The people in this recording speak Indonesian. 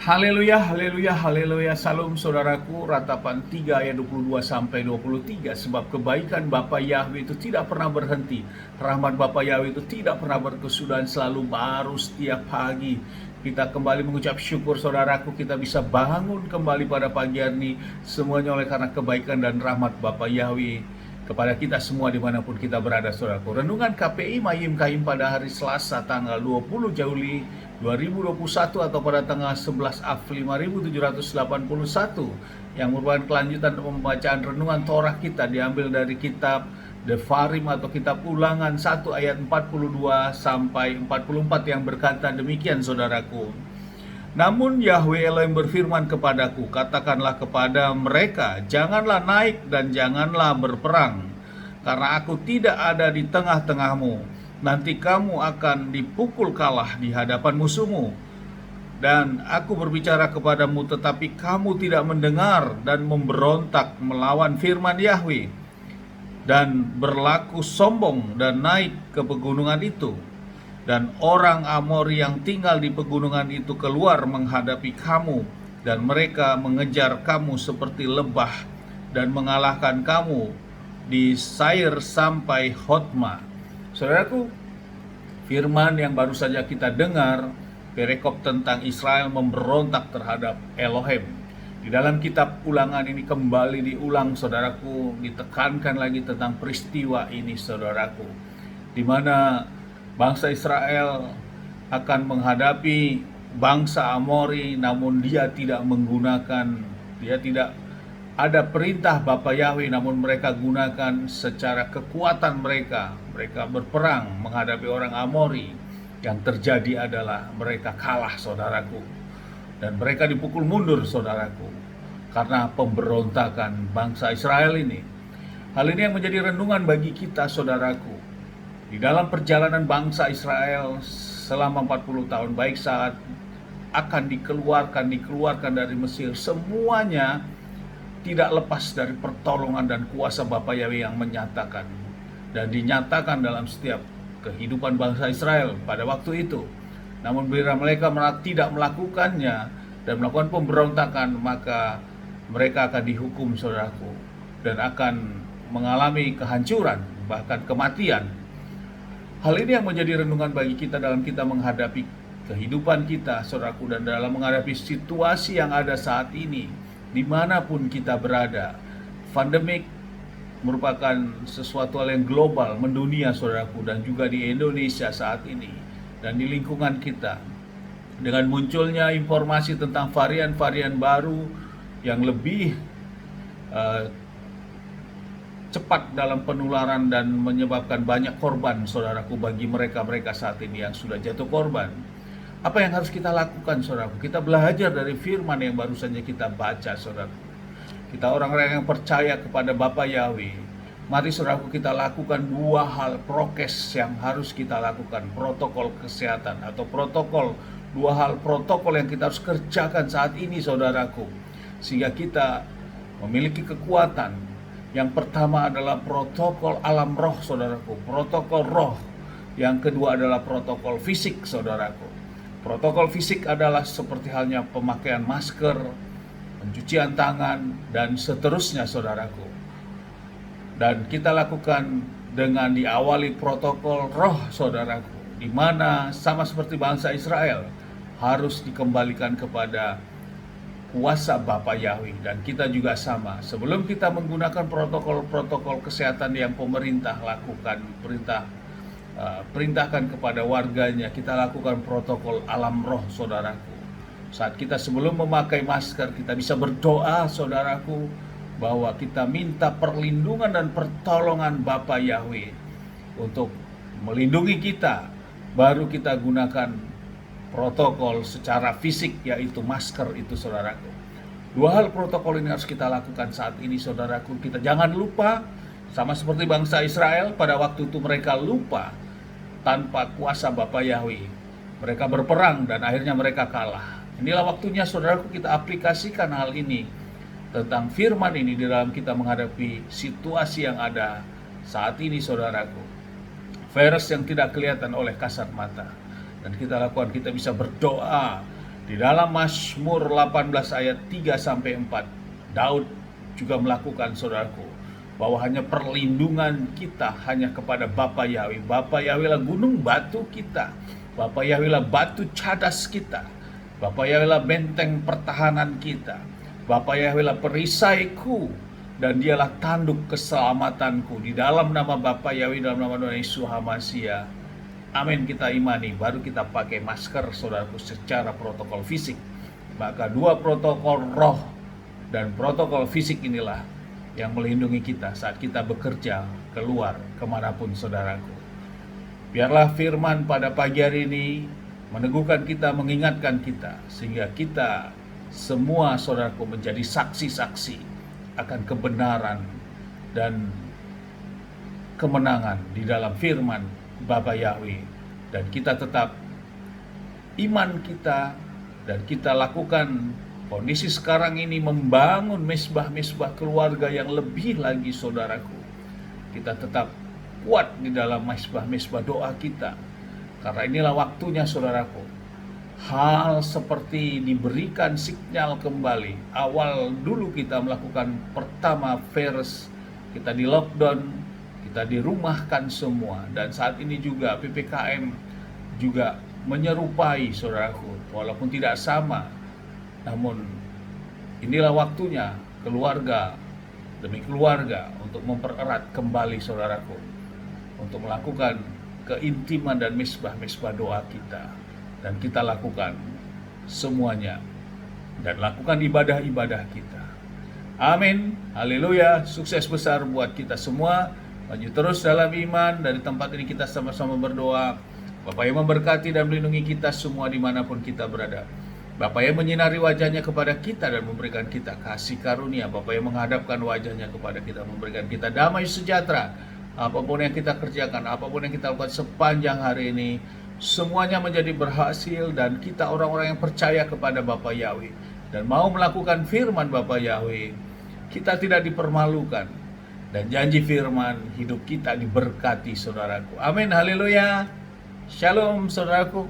Haleluya, haleluya, haleluya. Salam saudaraku, ratapan 3 ayat 22 sampai 23. Sebab kebaikan Bapa Yahweh itu tidak pernah berhenti. Rahmat Bapa Yahweh itu tidak pernah berkesudahan, selalu baru setiap pagi. Kita kembali mengucap syukur saudaraku, kita bisa bangun kembali pada pagi hari ini. Semuanya oleh karena kebaikan dan rahmat Bapa Yahweh kepada kita semua dimanapun kita berada saudaraku. Renungan KPI Mayim Kaim pada hari Selasa tanggal 20 Juli 2021 atau pada tanggal 11 Af 5781 yang merupakan kelanjutan pembacaan renungan Torah kita diambil dari kitab Devarim atau kitab Ulangan 1 ayat 42 sampai 44 yang berkata demikian saudaraku. Namun Yahweh Elohim berfirman kepadaku, katakanlah kepada mereka, janganlah naik dan janganlah berperang, karena aku tidak ada di tengah-tengahmu. Nanti kamu akan dipukul kalah di hadapan musuhmu. Dan aku berbicara kepadamu, tetapi kamu tidak mendengar dan memberontak melawan firman Yahweh, dan berlaku sombong dan naik ke pegunungan itu. Dan orang Amori yang tinggal di pegunungan itu keluar menghadapi kamu, dan mereka mengejar kamu seperti lebah dan mengalahkan kamu di Sair sampai Hotma. Saudaraku, firman yang baru saja kita dengar, perikop tentang Israel memberontak terhadap Elohim. Di dalam kitab Ulangan ini kembali diulang saudaraku, ditekankan lagi tentang peristiwa ini saudaraku, di mana bangsa Israel akan menghadapi bangsa Amori, namun dia tidak ada perintah Bapa Yahweh, namun mereka gunakan secara kekuatan mereka. Mereka berperang menghadapi orang Amori. Yang terjadi adalah mereka kalah saudaraku. Dan mereka dipukul mundur saudaraku, karena pemberontakan bangsa Israel ini. Hal ini yang menjadi renungan bagi kita saudaraku. Di dalam perjalanan bangsa Israel selama 40 tahun, baik saat akan dikeluarkan dari Mesir, semuanya tidak lepas dari pertolongan dan kuasa Bapa Yahweh yang menyatakan dan dinyatakan dalam setiap kehidupan bangsa Israel pada waktu itu. Namun bila mereka tidak melakukannya dan melakukan pemberontakan, maka mereka akan dihukum saudaraku, dan akan mengalami kehancuran, bahkan kematian. Hal ini yang menjadi renungan bagi kita dalam kita menghadapi kehidupan kita, saudaraku, dan dalam menghadapi situasi yang ada saat ini, dimanapun kita berada. Pandemik merupakan sesuatu hal yang global, mendunia, saudaraku, dan juga di Indonesia saat ini, dan di lingkungan kita. Dengan munculnya informasi tentang varian-varian baru yang lebih cepat dalam penularan dan menyebabkan banyak korban saudaraku bagi mereka saat ini yang sudah jatuh korban. Apa yang harus kita lakukan saudaraku? Kita belajar dari firman yang baru saja kita baca saudaraku. Kita orang-orang yang percaya kepada Bapa Yahweh. Mari saudaraku kita lakukan dua hal prokes yang harus kita lakukan. Protokol kesehatan atau dua hal protokol yang kita harus kerjakan saat ini saudaraku, sehingga kita memiliki kekuatan. Yang pertama adalah protokol alam roh saudaraku, protokol roh. Yang kedua adalah protokol fisik saudaraku. Protokol fisik adalah seperti halnya pemakaian masker, pencucian tangan, dan seterusnya saudaraku. Dan kita lakukan dengan diawali protokol roh saudaraku, di mana sama seperti bangsa Israel harus dikembalikan kepada kuasa Bapa Yahweh, dan kita juga sama. Sebelum kita menggunakan protokol-protokol kesehatan yang pemerintah lakukan, perintahkan kepada warganya, kita lakukan protokol alam roh saudaraku. Saat kita sebelum memakai masker, kita bisa berdoa saudaraku, bahwa kita minta perlindungan dan pertolongan Bapa Yahweh untuk melindungi kita. Baru kita gunakan protokol secara fisik, yaitu masker itu saudaraku. Dua hal protokol ini harus kita lakukan saat ini saudaraku. Kita jangan lupa, sama seperti bangsa Israel pada waktu itu mereka lupa tanpa kuasa Bapa Yahweh. Mereka berperang dan akhirnya mereka kalah. Inilah waktunya saudaraku kita aplikasikan hal ini tentang firman ini di dalam kita menghadapi situasi yang ada saat ini saudaraku. Virus yang tidak kelihatan oleh kasat mata. Dan kita lakukan, kita bisa berdoa Di dalam Mazmur 18 ayat 3 sampai 4, Daud juga melakukan, saudaraku, bahwa hanya perlindungan kita hanya kepada Bapa Yahweh. Bapa Yahweh lah gunung batu kita. Bapa Yahweh lah batu cadas kita. Bapa Yahweh lah benteng pertahanan kita. Bapa Yahweh lah perisaiku dan dialah tanduk keselamatanku. Di dalam nama Bapa Yahweh, dalam nama Tuhan Yesus HaMashiach. Amin, kita imani, baru kita pakai masker, saudaraku, secara protokol fisik. Maka dua protokol roh dan protokol fisik inilah yang melindungi kita saat kita bekerja keluar kemanapun, saudaraku. Biarlah firman pada pagi hari ini meneguhkan kita, mengingatkan kita, sehingga kita semua, saudaraku, menjadi saksi-saksi akan kebenaran dan kemenangan di dalam firman Bapa Yahweh. Dan kita tetap iman kita, dan kita lakukan kondisi sekarang ini membangun mesbah-mesbah keluarga yang lebih lagi, saudaraku. Kita tetap kuat di dalam mesbah-mesbah doa kita, karena inilah waktunya, saudaraku. Hal seperti diberikan sinyal kembali. Awal dulu kita melakukan pertama virus, kita di lockdown, kita dirumahkan semua. Dan saat ini juga PPKM juga menyerupai, saudaraku, walaupun tidak sama. Namun inilah waktunya keluarga demi keluarga untuk mempererat kembali, saudaraku, untuk melakukan keintiman dan mesbah-mesbah doa kita. Dan kita lakukan semuanya, dan lakukan ibadah-ibadah kita. Amin, haleluya. Sukses besar buat kita semua. Maju terus dalam iman. Dari tempat ini kita sama-sama berdoa. Bapa yang memberkati dan melindungi kita semua dimanapun kita berada. Bapa yang menyinari wajahnya kepada kita dan memberikan kita kasih karunia. Bapa yang menghadapkan wajahnya kepada kita, memberikan kita damai sejahtera. Apapun yang kita kerjakan, apapun yang kita lakukan sepanjang hari ini, semuanya menjadi berhasil. Dan kita orang-orang yang percaya kepada Bapa Yahweh dan mau melakukan firman Bapa Yahweh, kita tidak dipermalukan. Dan janji firman hidup kita diberkati, saudaraku. Amin, haleluya. Shalom, saudaraku.